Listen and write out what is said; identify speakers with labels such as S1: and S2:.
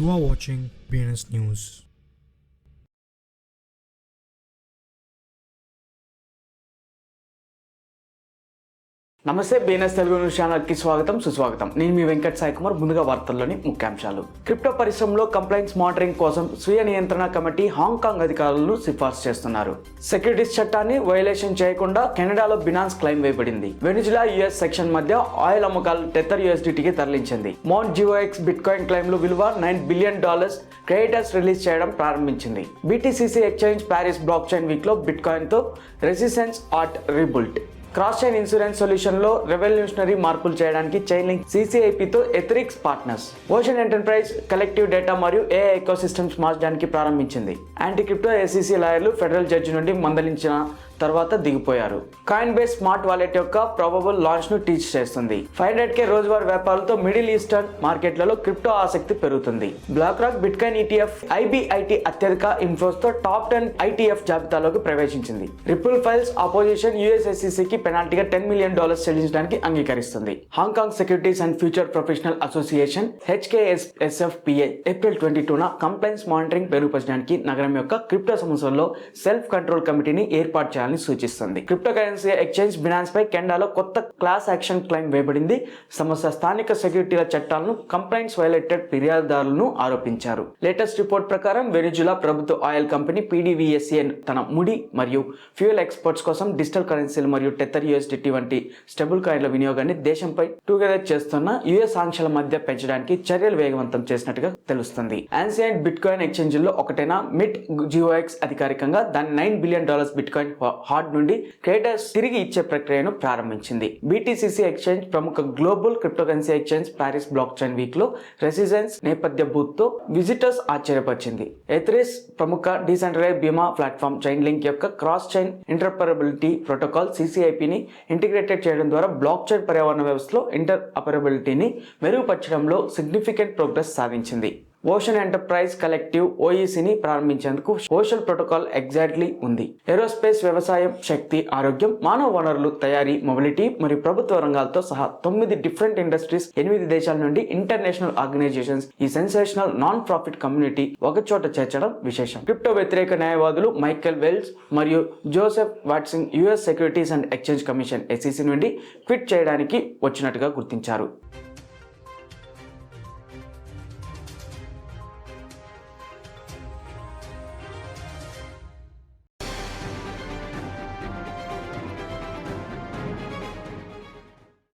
S1: You are watching BNS News.
S2: నమస్తే BNS Telugu news ఛానల్కి స్వాగతం సుస్వాగతం. నేను మీ వెంకట్ సాయి కుమార్. ముందుగా వార్తల్లోని ముఖ్యాంశాలు. క్రిప్టో పరిశ్రమలో కంప్లైంట్స్ మానిటరింగ్ కోసం స్వీయ నియంత్రణ కమిటీ హాంకాంగ్ అధికారులను సిఫార్సు చేస్తున్నారు. సెక్యూరిటీస్ చట్టాన్ని వైలేషన్ చేయకుండా కెనడాలో బినాన్స్ క్లెయిమ్ వేయబడింది. వెనిజులా యుఎస్ సెక్షన్ మధ్య ఆయిల్ అమ్మకాలు టెథర్ USDTకి తరలించింది. మౌంట్ GOX బిట్కాయిన్ క్లెయిమ్లు విలువ $9 బిలియన్ క్రెడిటర్స్ రిలీజ్ చేయడం ప్రారంభించింది. BTCC exchange Paris blockchain week లో బిట్కాయిన్తో resistance art rebuilt. Cross chain insurance సొల్యూషన్లో రెవల్యూషనరీ మార్పులు చేయడానికి చైన్లింక్ CCIPతో Etherisc partners. Ocean enterprise collective data మరియు AI ఎకోసిస్టమ్స్ మార్చడానికి ప్రారంభించింది. యాంటీ క్రిప్టో SEC లాయర్లు ఫెడరల్ జడ్జి నుండి మందలించిన తర్వాత దిగిపోయారు. కాయిన్ బేస్ స్మార్ట్ వాలెట్ యొక్క ప్రాబబుల్ లాంచ్ ను టీచ్ చేస్తుంది. 500K రోజువారీ వ్యాపారాలతో మిడిల్ ఈస్టర్న్ మార్కెట్లలో క్రిప్టో ఆసక్తి పెరుగుతుంది. BlackRock Bitcoin ETF IBIT అత్యధిక ఇన్ఫ్లోస్ తో టాప్ 10 ITF జాబితాలోకి ప్రవేశించింది. రిపుల్ ఫైల్స్ అపోజిషన్ US SECకి పెనాల్టీగా $10 మిలియన్ చెల్లించడానికి అంగీకరిస్తుంది. Hong Kong securities and future professional association HKSFPA April 22న కంప్లైంట్స్ మానిటరింగ్ మెరుగుపరచడానికి నగరం యొక్క క్రిప్టో సమస్యల్లో సెల్ఫ్ కంట్రోల్ కమిటీని ఏర్పాటు చేయాలని సూచిస్తుంది. క్రిప్టో కరెన్సీ ఎక్స్చేంజ్ బినాన్స్ పై కెనడాలో కొత్త క్లాస్ యాక్షన్ క్లెయిమ్ వేయబడింది. సంస్థ స్థానిక సెక్యూరిటీల చట్టాలను కంప్లైంట్స్ వైలేటెడ్ ఫిర్యాదుదారులను ఆరోపించారు. లేటెస్ట్ రిపోర్ట్ ప్రకారం వెనిజులా ప్రభుత్వ ఆయిల్ కంపెనీ PDVSA తన ముడి మరియు ఫ్యూయల్ ఎక్స్పోర్ట్స్ కోసం డిజిటల్ కరెన్సీలు మరియు టెథర్ USDT వంటి స్టేబుల్ కాయిన్ల వినియోగాన్ని దేశంపై టుగెదర్ చేస్తున్న US ఆంక్షల మధ్య పెంచడానికి చర్యలు వేగవంతం చేసినట్టుగా తెలుస్తుంది. యాన్సియంట్ బిట్కాయిన్ ఎక్స్చేంజ్లో ఒకటైన మిట్ GOX అధికారికంగా దాని $9 బిలియన్ బిట్కాయిన్ హార్డ్ నుండి క్రెడిటర్స్ తిరిగి ఇచ్చే ప్రక్రియను ప్రారంభించింది. BTCC ఎక్స్చేంజ్ ప్రముఖ global cryptocurrency exchange Paris blockchain week లో రెసిడెన్స్ నేపథ్య బూత్ తో విజిటర్స్ ఆశ్చర్యపరిచింది. ఎథరిస్ ప్రముఖ డీసెంట్రలైజ్డ్ బీమా ప్లాట్ఫామ్ చైన్ లింక్ యొక్క క్రాస్ చైన్ ఇంటర్ఆపరబిలిటీ ప్రోటోకాల్ CCIPని ఇంటిగ్రేటెడ్ చేయడం ద్వారా బ్లాక్ చైన్ పర్యావరణ వ్యవస్థలో ఇంటర్ఆపరబిలిటీని మెరుగుపరచడంలో సిగ్నిఫికెంట్ ప్రోగ్రెస్ సాధించింది. ఓషన్ ఎంటర్ప్రైజ్ కలెక్టివ్ OECని ప్రారంభించేందుకు ఓషన్ ప్రోటోకాల్ ఎగ్జాక్ట్లీ ఉంది. ఏరోస్పేస్, వ్యవసాయం, శక్తి, ఆరోగ్యం, మానవ వనరులు, తయారీ, మొబిలిటీ మరియు ప్రభుత్వ రంగాలతో సహా 9 డిఫరెంట్ ఇండస్ట్రీస్, 8 దేశాల నుండి ఇంటర్నేషనల్ ఆర్గనైజేషన్స్ ఈ సెన్సేషనల్ నాన్ ప్రాఫిట్ కమ్యూనిటీ ఒక చోట చేర్చడం విశేషం. క్రిప్టో వ్యతిరేక న్యాయవాదులు మైకెల్ వెల్స్ మరియు జోసెఫ్ వాట్సింగ్ US securities and exchange commission SEC నుండి క్విట్ చేయడానికి వచ్చినట్టుగా గుర్తించారు.